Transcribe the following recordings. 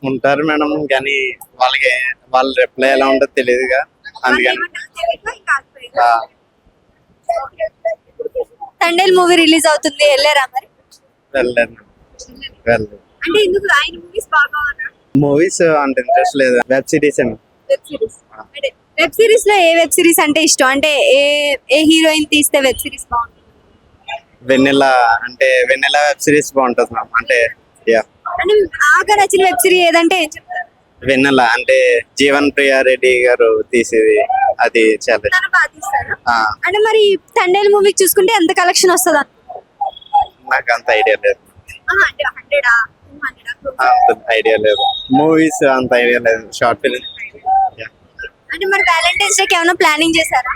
ఉంటారు మేడం, కానీ వాళ్ళకి వాళ్ళ రిప్లై ఎలా ఉంటుందో తెలియదుగా, అందుకని ఆ, తండేల్ మూవీ రిలీజ్ అవుతుంది, వెళ్ళారా మరి? వెళ్ళాను వెళ్ళలేదు. అంటే ఎందుకు ఆయన మూవీస్ బాగా మూవీస్ అంత ఇంట్రెస్ట్ లేదు, వెబ్ సిరీస్ అండి. వెబ్ సిరీస్ అంటే వెబ్ సిరీస్ లో ఏ వెబ్ సిరీస్ అంటే ఇష్టం? అంటే ఏ ఏ హీరోయిన్ తీస్తే వెబ్ సిరీస్ బాగుంటుంది? వెన్నెలా అంటే వెన్నెలా వెబ్ సిరీస్ బాగుంటుంది మ్యామ్. అంటే యా, అంటే బాగా నచ్చిన వెబ్ సిరీస్ ఏదంటే ఏం చెప్తారు? వెన్నెల అంటే జీవన్ ప్రియారెడ్డి గారు తీసేది, అది చాలా ఇష్టం. తను బాగా తీస్తారా? ఆ, అంటే మరి తండేల్ మూవీ చూసుకుంటే ఎంత కలెక్షన్ వస్తుంది? నాకు అంత ఐడియా లేదు, అంటే 100 అంత ఐడియా లేదు. మూవీస్ అంత ఐడియా లేదు, షార్ట్ ఫిల్మ్ అంటే మరి వ్యాలంటైన్స్ డేకి ఏమైనా ప్లానింగ్ చేశారా?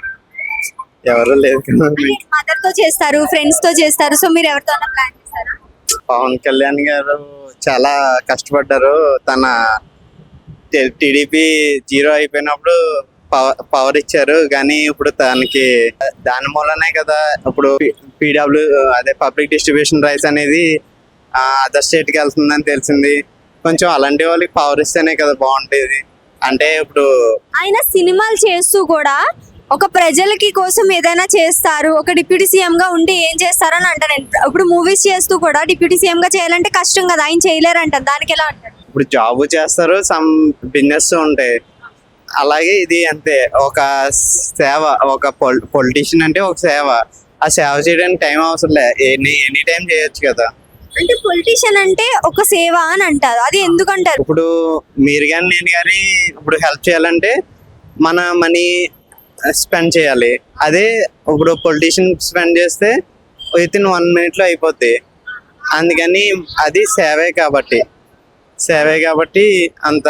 ఎవరు లేదు కదా. అంటే మదర్ తో చేస్తారు, ఫ్రెండ్స్ తో చేస్తారు, సో మీరు ఎవరితో ప్లాన్ చేశారా? పవన్ కళ్యాణ్ గారు చాలా కష్టపడ్డారు. తన టీడీపీ జీరో అయిపోయినప్పుడు పవర్ ఇచ్చారు, కానీ ఇప్పుడు తనకి దాని మూలనే కదా ఇప్పుడు పీడబ్ల్యూ అదే పబ్లిక్ డిస్ట్రిబ్యూషన్ రైట్స్ అనేది అదర్ స్టేట్ కి వెళ్తుందని తెలిసింది. కొంచెం అలాంటి వాళ్ళకి పవర్ ఇస్తేనే కదా బాగుంటేది. అంటే ఇప్పుడు ఆయన సినిమాలు చేస్తూ కూడా ఒక ప్రజలకి కోసం ఏదైనా చేస్తారు, ఒక డిప్యూటీ సీఎం గా ఉండి ఏం చేస్తారు అని అంటారు. ఇప్పుడు మూవీస్ చేస్తూ కూడా డిప్యూటీ సీఎం గా చేయాలంటే కష్టం కదా, ఆయన చేయలేరు అంటారు. దానికి ఎలా అంటారు? ఇప్పుడు జాబ్ చేస్తారు, సమ్ బిజినెస్ ఉంటాయి, అలాగే ఇది అంతే. ఒక సేవ, ఒక పొలిటీషియన్ అంటే ఒక సేవ. ఆ సేవ చేయడానికి టైం అవసరం లే, ఎనీ టైం చేయొచ్చు కదా. అంటే పొలిటీషియన్ అంటే ఒక సేవ అని అంటారు, అది ఎందుకంటారు? ఇప్పుడు మీరు కానీ నేను కానీ ఇప్పుడు హెల్ప్ చేయాలంటే మన మనీ స్పెండ్ చేయాలి. అదే ఇప్పుడు పొలిటీషియన్ స్పెండ్ చేస్తే విత్ ఇన్ 1 minute లో అయిపోద్ది. అందుకని అది సేవే కాబట్టి అంత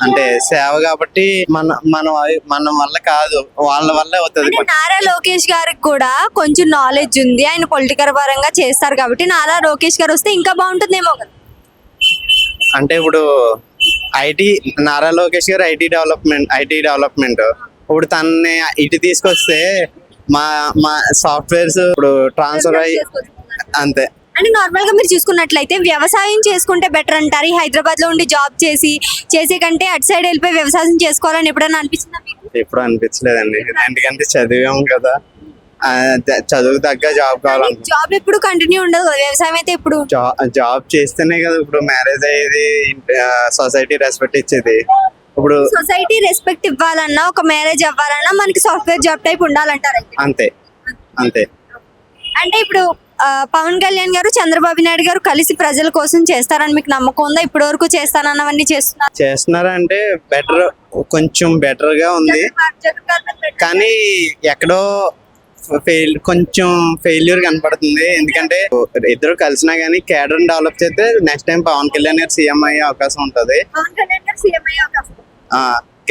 అంటే సేవ కాబట్టి మన వల్ల కాదు, వాళ్ళ వల్ల అవుతుంది. అంటే నారా లోకేష్ గారికి కూడా కొంచెం నాలెడ్జ్ ఉంది, ఆయన పొలిటికల్ పరంగా చేస్తారు కాబట్టి నారా లోకేష్ గారు వస్తే ఇంకా బాగుంటుందేమో కదా. అంటే ఇప్పుడు నారా లోకేష్ గారు ఐటీ డెవలప్మెంట్ ఇప్పుడు తనని ఇటు తీసుకొస్తే మా సాఫ్ట్వేర్స్ ఇప్పుడు ట్రాన్స్ఫర్ అయ్యి అంతే. అంటే నార్మల్ గా మీరు చూసుకున్నట్లయితే వ్యవసాయం చేసుకుంటే బెటర్ అంటారు. ఈ హైదరాబాద్ లో ఉండి జాబ్ చేసే కంటే అటు సైడ్ వెళ్ళిపోయి వ్యవసాయం చేసుకోవాలని ఎప్పుడైనా అనిపించిందా మీకు? ఎప్పుడు అనిపించలేదండి, ఎందుకంటే చదివాం కదా, చదువు తగ్గ జాబ్ కావాలనుకుంటున్నాం. జాబ్ ఎప్పుడు కంటిన్యూ ఉండదు కదా, వ్యవసాయం అయితే ఇప్పుడు జాబ్ చేస్తేనే కదా ఇప్పుడు మ్యారేజ్ అయ్యేది, సొసైటీ రెస్పెక్ట్ ఇచ్చేది. ఇప్పుడు సొసైటీ రెస్పెక్ట్ ఇవ్వాలన్నా, ఒక మ్యారేజ్ అవ్వాలన్నా మనకి సాఫ్ట్వేర్ జాబ్ టైప్ ఉండాలంటారు అయితే. అంతే. అంటే ఇప్పుడు పవన్ కళ్యాణ్ గారు చంద్రబాబు నాయుడు గారు కలిసి ప్రజల కోసం చేస్తారని మీకు నమ్మకం ఉందా? ఇప్పటి వరకు చేస్తానన్నవన్నీ చేస్తున్నారా అంటే కొంచెం బెటర్ గా ఉంది, కానీ ఎక్కడో కొంచెం ఫెయిల్యూర్ కనపడుతుంది. ఎందుకంటే ఇద్దరు కలిసినా గానీ కేడర్ డెవలప్ చేస్తే నెక్స్ట్ టైం పవన్ కళ్యాణ్ గారు సీఎం అయ్యే అవకాశం ఉంటది.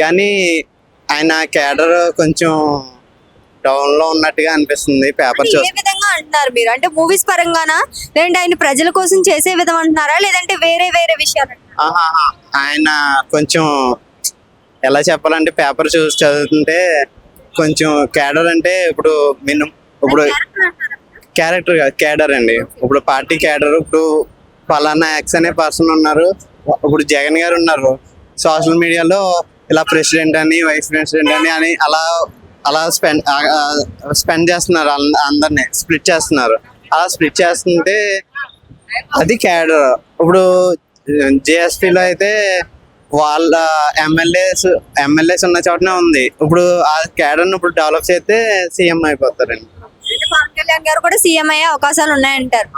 కానీ ఆయన కేడర్ కొంచెం డౌన్ లో ఉన్నట్టుగా అనిపిస్తుంది పేపర్ ఏ విధంగా అంటున్నారు మీరు? అంటే మూవీస్ పరంగానా, లేదంటే ఆయన ప్రజల కోసం చేసే విధం అంటున్నారా, లేదంటే వేరే విషయాలు? ఆయన కొంచెం ఎలా చెప్పాలంటే పేపర్ చూసి చదువుతుంటే కొంచెం కేడర్ అంటే ఇప్పుడు ఇప్పుడు కేడర్ అండి. ఇప్పుడు పార్టీ కేడర్, ఇప్పుడు ఫలానా ఎక్స్ అనే పర్సన్ ఉన్నారు, ఇప్పుడు జగన్ గారు ఉన్నారు, సోషల్ మీడియాలో ఇలా ప్రెసిడెంట్ అని వైస్ ప్రెసిడెంట్ అని అలా స్పెండ్ చేస్తున్నారు, అందరినీ స్ప్లిట్ చేస్తున్నారు. అలా స్ప్లిట్ చేస్తుంటే అది క్యాడర్. ఇప్పుడు జేఎస్పీలో అయితే వాళ్ళ ఎమ్మెల్యేస్ ఉన్న చోటనే ఉంది. ఇప్పుడు ఆ క్యాడర్ను ఇప్పుడు డెవలప్ చేస్తే సీఎం అయిపోతారండి. పవన్ కళ్యాణ్ గారు కూడా సీఎం అయ్యే అవకాశాలు ఉన్నాయంటారు.